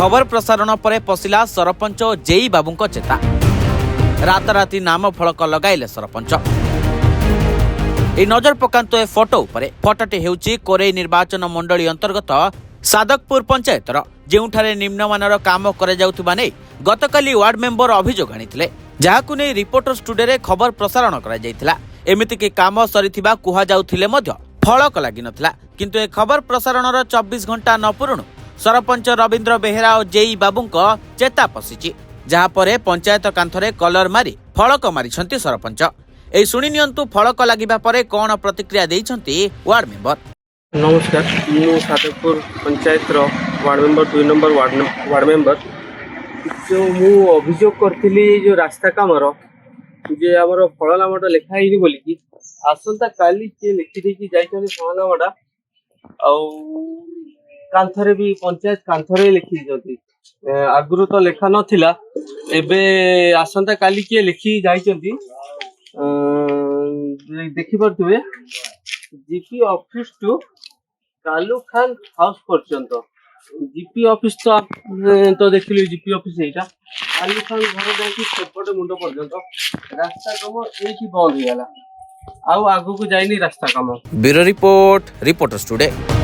खबर प्रसारण पर पशिला सरपंच जेई बाबू चेता राताराति नाम फलक लगाइले सरपंच। ए नजर पकांतु ए फोटो उपरे फोटोटी हेउची कोरेई निर्वाचन मंडली अंतर्गत सादकपुर पंचायतर जेउठारे निम्नमानर काम करे जाउथुबा नै गतकाली वार्ड मेंबर अभियोग आनिथिले, जाहाकु नै रिपोर्टर स्टूडियो रे खबर प्रसारण करा जायतिला। एमिति कि काम सरिथिबा कुहा जाउथिले मध्य फलक लागि नथिला, किंतु ए खबर प्रसारणर 24 घंटा न पुरुणु सरपंच रविंद्र बेहेरा और जेई बाबूंको चेता पशिची, जहा परे पंचायत कांथरे कलर मारी फलक मारिछंती सरपंच। ए सुनि नियंतु फलक लागिबा परे कोन प्रतिक्रिया देइछंती वार्ड मेंबर। नमस्कार, मु Sadakpur panchayat ward member 2 number ward member जो मु अभियोग करथिली जो रास्ता कामर जे हमर फल नामटा लिखा हिनी बोली कि आसंता काली के लिखि दे कि जाइछन फल नामटा आ कांथरे भी पंचायत कांथरे लिखि जति आगुरु तो लेखा नथिला, एबे आसंता काली के लिखि जाइछंती देखि परथुबे GP office to Kalu Khan house पर्यंत। जीपी ऑफिस तो देखिली जीपी ऑफिस एटा कालू खान घर जाकी सेपटे मुंड पर्यंत रास्ता काम एठी बंद हो गला, आउ आगु को जाइनी रास्ता काम। Bureau report, reporter studio.